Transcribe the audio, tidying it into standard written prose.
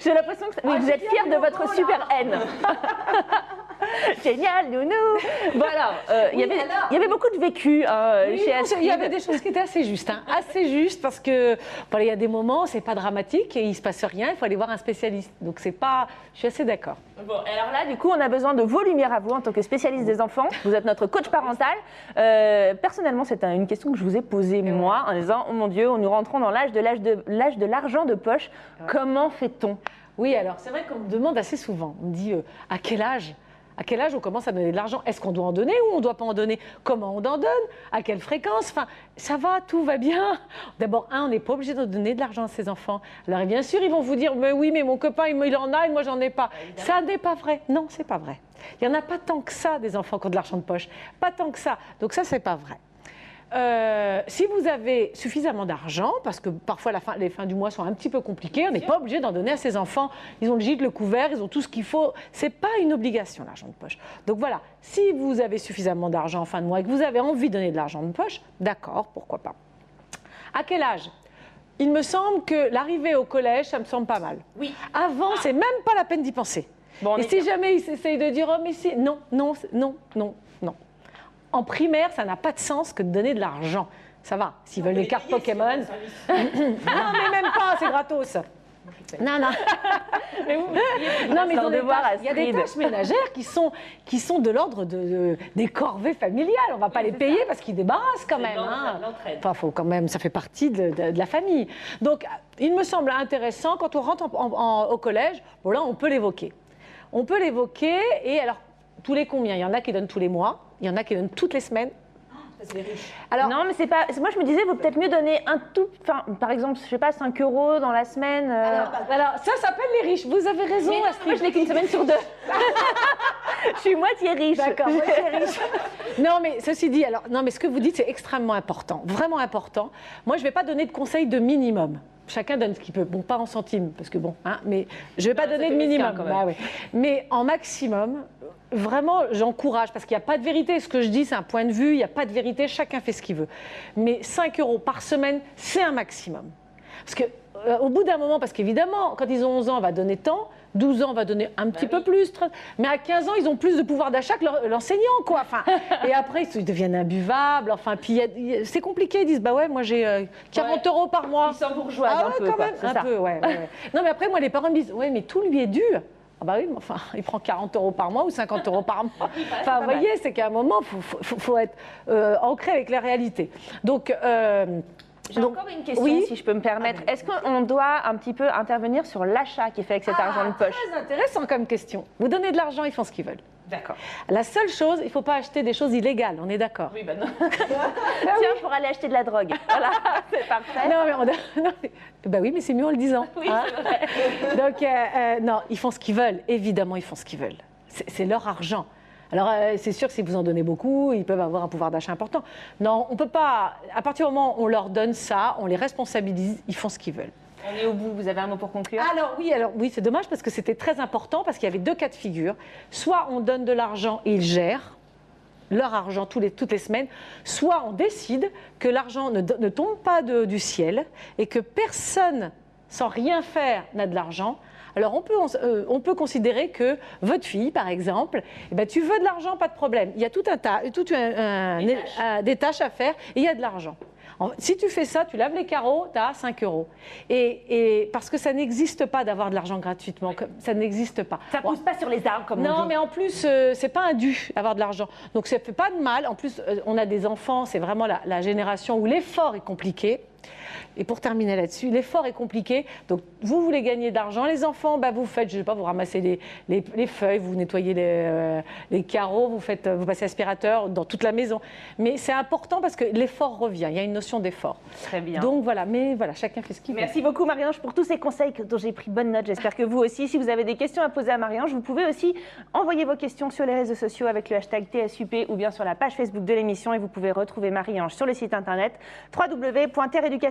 J'ai l'impression que vous êtes fiers de votre super haine. Génial, nounou. Voilà, il y avait beaucoup de vécu chez Astrid. Il y avait des choses qui étaient assez justes, assez justes parce que voilà, il y a des moments, c'est pas dramatique et il se passe rien, il faut aller voir un spécialiste. Donc c'est pas, je suis assez d'accord. Bon, alors là, du coup, on a besoin de vos lumières à vous en tant que spécialiste des enfants. Vous êtes notre coach parental. Personnellement, c'est une question que je vous ai posée moi, en disant, oh mon Dieu, nous rentrons dans l'âge de l'argent de poche. Comment fait-on? Oui, alors c'est vrai qu'on me demande assez souvent. On me dit à quel âge? À quel âge on commence à donner de l'argent? Est-ce qu'on doit en donner ou on ne doit pas en donner? Comment on en donne? À quelle fréquence? Enfin, ça va, tout va bien. D'abord, on n'est pas obligé de donner de l'argent à ses enfants. Alors, bien sûr, ils vont vous dire, mais oui, mais mon copain, il en a et moi, j'en ai pas. Ça n'est pas vrai. Non, c'est pas vrai. Il n'y en a pas tant que ça, des enfants qui ont de l'argent de poche. Pas tant que ça. Donc ça, c'est pas vrai. Si vous avez suffisamment d'argent, parce que parfois les fins du mois sont un petit peu compliquées, on n'est pas obligé d'en donner à ses enfants. Ils ont le gîte, le couvert, ils ont tout ce qu'il faut. C'est pas une obligation, l'argent de poche. Donc voilà, si vous avez suffisamment d'argent en fin de mois et que vous avez envie de donner de l'argent de poche, d'accord, pourquoi pas. À quel âge? Il me semble que l'arrivée au collège, ça me semble pas mal. Oui. Avant, c'est même pas la peine d'y penser. Bon, et si jamais ils essayent de dire, oh mais si, non, non, non, non, non. En primaire, ça n'a pas de sens que de donner de l'argent. Ça va, s'ils veulent les cartes Pokémon. Non, mais même pas, c'est gratos. Non, non. Non, mais il y a des tâches ménagères qui sont de l'ordre des corvées familiales. On ne va pas les payer parce qu'ils débarrassent quand même. Enfin, faut quand même, ça fait partie de la famille. Donc, il me semble intéressant, quand on rentre au collège, bon là, on peut l'évoquer. On peut l'évoquer, et alors, tous les combien? Il y en a qui donnent tous les mois, il y en a qui donnent toutes les semaines. C'est riche. Alors, non, mais c'est pas. Moi, je me disais, il vaut peut-être mieux donner un tout. Enfin, par exemple, je sais pas, 5 € dans la semaine. Alors ça s'appelle les riches. Vous avez raison, Astrid. Moi, je n'ai qu'une semaine sur 2. Je suis moitié riche. D'accord, moitié riche. Non, mais ceci dit, alors, non, mais ce que vous dites, c'est extrêmement important, vraiment important. Moi, je ne vais pas donner de conseils de minimum. Chacun donne ce qu'il peut. Bon, pas en centimes, parce que bon, mais je ne vais pas donner de minimum. Mais en maximum, vraiment, j'encourage, parce qu'il n'y a pas de vérité. Ce que je dis, c'est un point de vue, il n'y a pas de vérité, chacun fait ce qu'il veut. Mais 5 € par semaine, c'est un maximum. Parce que, au bout d'un moment, parce qu'évidemment, quand ils ont 11 ans, on va donner tant, 12 ans, on va donner un petit peu plus, mais à 15 ans, ils ont plus de pouvoir d'achat que l'enseignant, quoi. Enfin, et après, ils deviennent imbuvables, enfin, puis c'est compliqué, ils disent, bah ouais, moi j'ai 40 € par mois. Ils sont bourgeois un peu, quand même, un peu, ouais. Non, mais après, moi, les parents me disent, ouais, mais tout lui est dû. Ah bah oui, mais enfin, il prend 40 € par mois ou 50 € par mois. Enfin, vous voyez, c'est qu'à un moment, il faut être ancré avec la réalité. Donc, j'ai encore une question, si je peux me permettre. Est-ce qu'on doit un petit peu intervenir sur l'achat qui est fait avec cet argent de poche? Très intéressant comme question. Vous donnez de l'argent, ils font ce qu'ils veulent. D'accord. La seule chose, il ne faut pas acheter des choses illégales, on est d'accord? Oui, ben non. Tiens, pour aller acheter de la drogue. Voilà, c'est parfait. Bah oui, mais c'est mieux en le disant. Oui, c'est vrai. Donc, non, ils font ce qu'ils veulent. Évidemment, ils font ce qu'ils veulent. C'est leur argent. Alors, c'est sûr que si vous en donnez beaucoup, ils peuvent avoir un pouvoir d'achat important. Non, on ne peut pas. À partir du moment où on leur donne ça, on les responsabilise, ils font ce qu'ils veulent. On est au bout, vous avez un mot pour conclure? Alors oui, c'est dommage parce que c'était très important, parce qu'il y avait 2 cas de figure. Soit on donne de l'argent et ils gèrent leur argent toutes les semaines, soit on décide que l'argent ne tombe pas du ciel et que personne, sans rien faire, n'a de l'argent. Alors, on peut considérer que votre fille, par exemple, tu veux de l'argent, pas de problème. Il y a tout un tas, des tâches à faire et il y a de l'argent. Si tu fais ça, tu laves les carreaux, tu as 5 €. Et parce que ça n'existe pas d'avoir de l'argent gratuitement, ça n'existe pas. Ça ne pousse pas sur les arbres, comme on dit. Non, mais en plus, c'est pas un dû, avoir de l'argent. Donc, ça ne fait pas de mal. En plus, on a des enfants, c'est vraiment la génération où l'effort est compliqué. Et pour terminer là-dessus, l'effort est compliqué. Donc, vous voulez gagner de l'argent. Les enfants, vous faites, je ne sais pas, vous ramassez les feuilles, vous nettoyez les carreaux, vous passez aspirateur dans toute la maison. Mais c'est important parce que l'effort revient. Il y a une notion d'effort. Très bien. Donc, voilà. Mais voilà, chacun fait ce qu'il veut. Merci beaucoup, Marie-Ange, pour tous ces conseils dont j'ai pris bonne note. J'espère que vous aussi, si vous avez des questions à poser à Marie-Ange, vous pouvez aussi envoyer vos questions sur les réseaux sociaux avec le hashtag TSUP ou bien sur la page Facebook de l'émission. Et vous pouvez retrouver Marie-Ange sur le site internet www.terreeducation.